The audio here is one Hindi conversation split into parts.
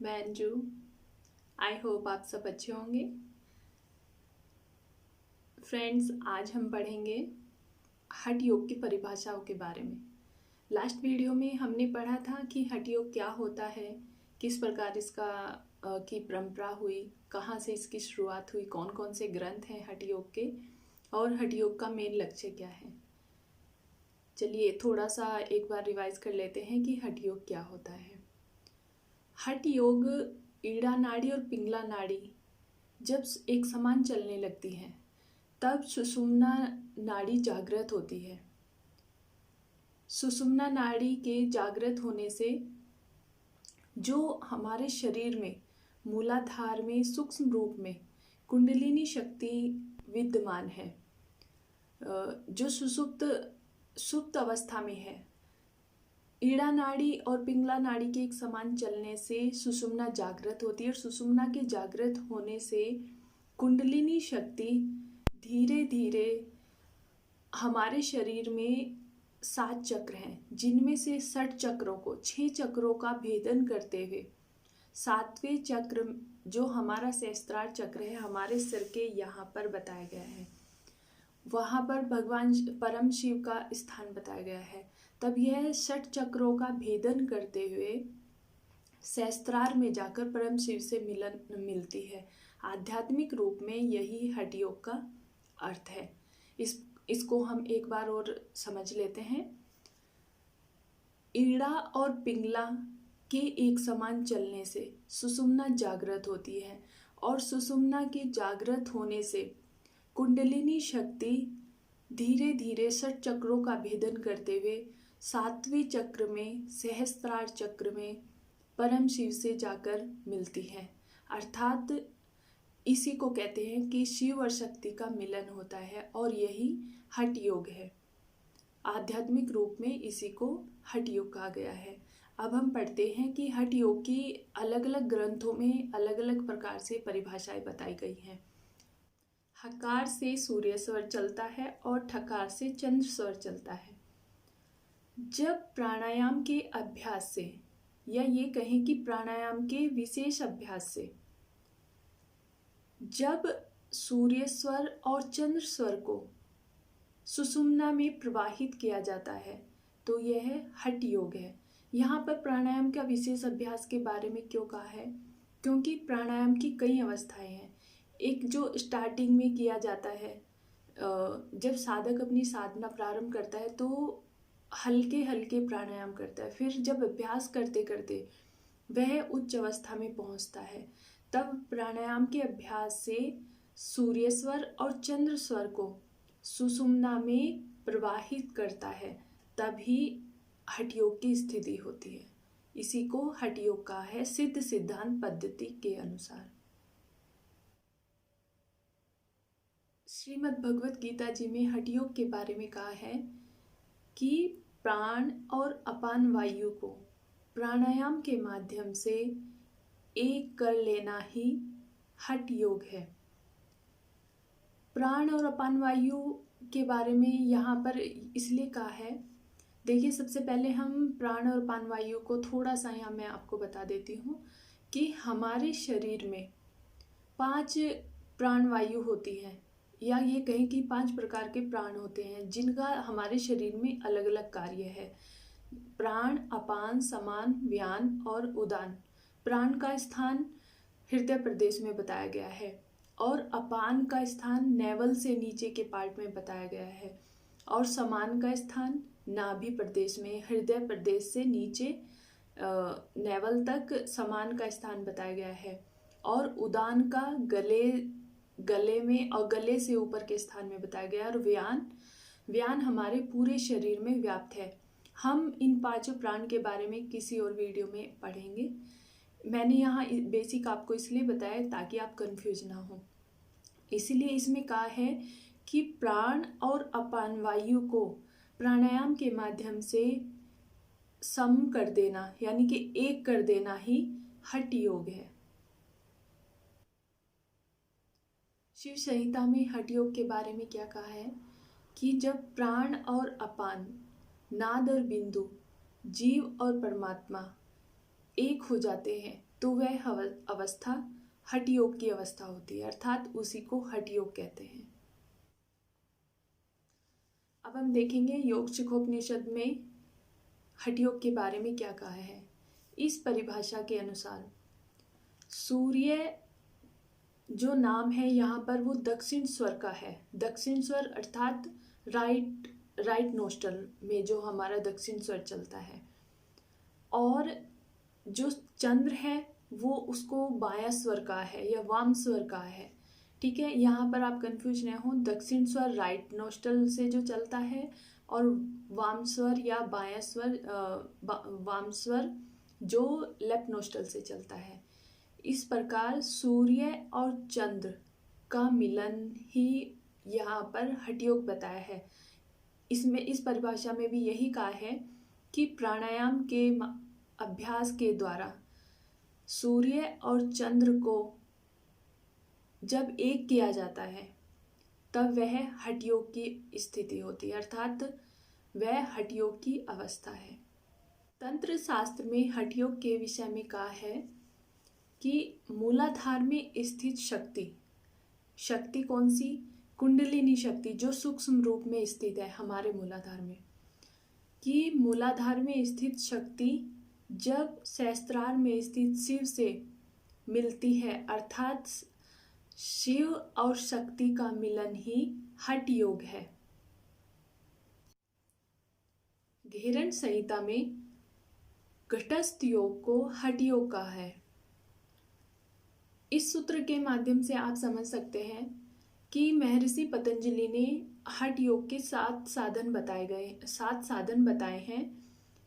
मैं अंजू। आई होप आप सब अच्छे होंगे। फ्रेंड्स, आज हम पढ़ेंगे हठ योग की परिभाषाओं के बारे में। लास्ट वीडियो में हमने पढ़ा था कि हठ योग क्या होता है, किस प्रकार इसका की परंपरा हुई, कहाँ से इसकी शुरुआत हुई, कौन कौन से ग्रंथ हैं हठ योग के, और हठ योग का मेन लक्ष्य क्या है। चलिए थोड़ा सा एक बार रिवाइज कर लेते हैं कि हठ योग क्या होता है। हठ योग ईड़ा नाड़ी और पिंगला नाड़ी जब एक समान चलने लगती हैं तब सुषुम्ना नाड़ी जागृत होती है। सुषुम्ना नाड़ी के जागृत होने से जो हमारे शरीर में मूलाधार में सूक्ष्म रूप में कुंडलिनी शक्ति विद्यमान है, जो सुप्त अवस्था में है, ईड़ा नाड़ी और पिंगला नाड़ी के एक समान चलने से सुषुम्ना जागृत होती है और सुषुम्ना के जागृत होने से कुंडलिनी शक्ति धीरे धीरे हमारे शरीर में 7 चक्र हैं, जिनमें से 60 चक्रों को 6 चक्रों का भेदन करते हुए 7वें चक्र जो हमारा सहस्त्रार चक्र है, हमारे सिर के यहाँ पर बताया गया है, वहाँ पर भगवान परम शिव का स्थान बताया गया है। तब यह 60 चक्रों का भेदन करते हुए सहस्त्रार में जाकर परम शिव से मिलती है। आध्यात्मिक रूप में यही हठ योग का अर्थ है। इसको हम एक बार और समझ लेते हैं। ईड़ा और पिंगला के एक समान चलने से सुषुम्ना जागृत होती है और सुषुम्ना के जागृत होने से कुंडलिनी शक्ति धीरे धीरे 60 चक्रों का भेदन करते हुए 7वें चक्र में सहस्त्रार चक्र में परम शिव से जाकर मिलती है। अर्थात इसी को कहते हैं कि शिव और शक्ति का मिलन होता है और यही हठ योग है। आध्यात्मिक रूप में इसी को हठ योग कहा गया है। अब हम पढ़ते हैं कि हठ योग की अलग अलग ग्रंथों में अलग अलग प्रकार से परिभाषाएं बताई गई हैं। हकार से सूर्य स्वर चलता है और ठकार से चंद्र स्वर चलता है। जब प्राणायाम के अभ्यास से, या ये कहें कि प्राणायाम के विशेष अभ्यास से, जब सूर्य स्वर और चंद्र स्वर को सुषुम्ना में प्रवाहित किया जाता है तो यह हठ योग है। यहाँ पर प्राणायाम का विशेष अभ्यास के बारे में क्यों कहा है? क्योंकि प्राणायाम की कई अवस्थाएं हैं। एक जो स्टार्टिंग में किया जाता है, जब साधक अपनी साधना प्रारंभ करता है तो हल्के हल्के प्राणायाम करता है, फिर जब अभ्यास करते करते वह उच्च अवस्था में पहुंचता है, तब प्राणायाम के अभ्यास से सूर्य स्वर और चंद्र स्वर को सुषुम्ना में प्रवाहित करता है, तभी हठ योग की स्थिति होती है। इसी को हठ योग कहा है सिद्ध सिद्धांत पद्धति के अनुसार। श्रीमद् भगवत गीता जी में हठ योग के बारे में कहा है कि प्राण और अपान वायु को प्राणायाम के माध्यम से एक कर लेना ही हठ योग है। प्राण और अपान वायु के बारे में यहाँ पर इसलिए कहा है, देखिए सबसे पहले हम प्राण और अपान वायु को थोड़ा सा यहाँ मैं आपको बता देती हूँ कि हमारे शरीर में 5 प्राण वायु होती हैं, या ये कहें कि 5 प्रकार के प्राण होते हैं जिनका हमारे शरीर में अलग अलग कार्य है। प्राण, अपान, समान, व्यान और उदान। प्राण का स्थान हृदय प्रदेश में बताया गया है और अपान का स्थान नेवल से नीचे के पार्ट में बताया गया है और समान का स्थान नाभि प्रदेश में, हृदय प्रदेश से नीचे नेवल तक समान का स्थान बताया गया है और उदान का गले में और गले से ऊपर के स्थान में बताया गया और व्यान हमारे पूरे शरीर में व्याप्त है। हम इन 5 प्राण के बारे में किसी और वीडियो में पढ़ेंगे। मैंने यहाँ बेसिक आपको इसलिए बताया ताकि आप कंफ्यूज ना हो। इसलिए इसमें कहा है कि प्राण और अपान वायु को प्राणायाम के माध्यम से सम कर देना, यानी कि एक कर देना ही हठ योग है। शिव संहिता में हठ योग के बारे में क्या कहा है कि जब प्राण और अपान, नाद और बिंदु, जीव और परमात्मा एक हो जाते हैं तो वह अवस्था हठ योग की अवस्था होती है, अर्थात उसी को हठ योग कहते हैं। अब हम देखेंगे योग शिखोपनिषद में हठ योग के बारे में क्या कहा है। इस परिभाषा के अनुसार सूर्य जो नाम है यहाँ पर वो दक्षिण स्वर का है। दक्षिण स्वर अर्थात राइट नोस्ट्रल में जो हमारा दक्षिण स्वर चलता है, और जो चंद्र है वो उसको बायां स्वर का है या वाम स्वर का है। ठीक है, यहाँ पर आप कंफ्यूज न हो। दक्षिण स्वर राइट नोस्ट्रल से जो चलता है और वाम स्वर या बायां स्वर वाम स्वर जो लेफ्ट नोस्ट्रल से चलता है। इस प्रकार सूर्य और चंद्र का मिलन ही यहाँ पर हठ योग बताया है। इसमें इस परिभाषा में भी यही कहा है कि प्राणायाम के अभ्यास के द्वारा सूर्य और चंद्र को जब एक किया जाता है तब वह हठ योग की स्थिति होती है, अर्थात वह हठ योग की अवस्था है। तंत्र शास्त्र में हठ योग के विषय में कहा है कि मूलाधार में स्थित शक्ति कौन सी? कुंडलिनी शक्ति, जो सूक्ष्म रूप में स्थित है हमारे मूलाधार में, कि मूलाधार में स्थित शक्ति जब सहस्त्रार में स्थित शिव से मिलती है, अर्थात शिव और शक्ति का मिलन ही हठ योग है। घेरन संहिता में घटस्थ योग को हठ योग कहा है। इस सूत्र के माध्यम से आप समझ सकते हैं कि महर्षि पतंजलि ने हठ योग के 7 साधन बताए हैं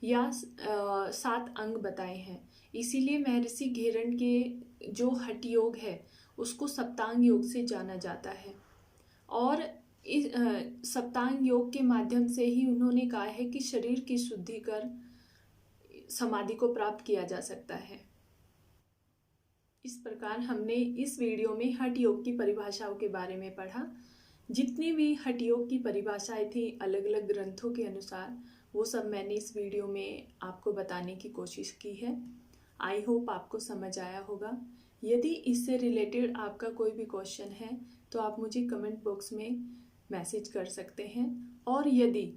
या 7 अंग बताए हैं। इसीलिए महर्षि घेरन के जो हठ योग है उसको सप्तांग योग से जाना जाता है, और इस सप्तांग योग के माध्यम से ही उन्होंने कहा है कि शरीर की शुद्धि कर समाधि को प्राप्त किया जा सकता है। इस प्रकार हमने इस वीडियो में हठ योग की परिभाषाओं के बारे में पढ़ा। जितनी भी हठ योग की परिभाषाएं थी अलग अलग ग्रंथों के अनुसार, वो सब मैंने इस वीडियो में आपको बताने की कोशिश की है। आई होप आपको समझ आया होगा। यदि इससे रिलेटेड आपका कोई भी क्वेश्चन है तो आप मुझे कमेंट बॉक्स में मैसेज कर सकते हैं, और यदि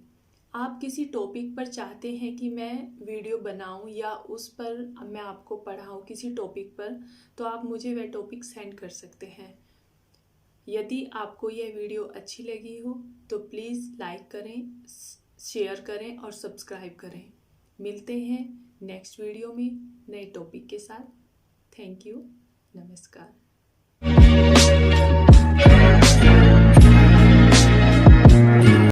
आप किसी टॉपिक पर चाहते हैं कि मैं वीडियो बनाऊं या उस पर मैं आपको पढ़ाऊं किसी टॉपिक पर, तो आप मुझे वह टॉपिक सेंड कर सकते हैं। यदि आपको यह वीडियो अच्छी लगी हो तो प्लीज़ लाइक करें, शेयर करें और सब्सक्राइब करें। मिलते हैं नेक्स्ट वीडियो में नए टॉपिक के साथ। थैंक यू, नमस्कार।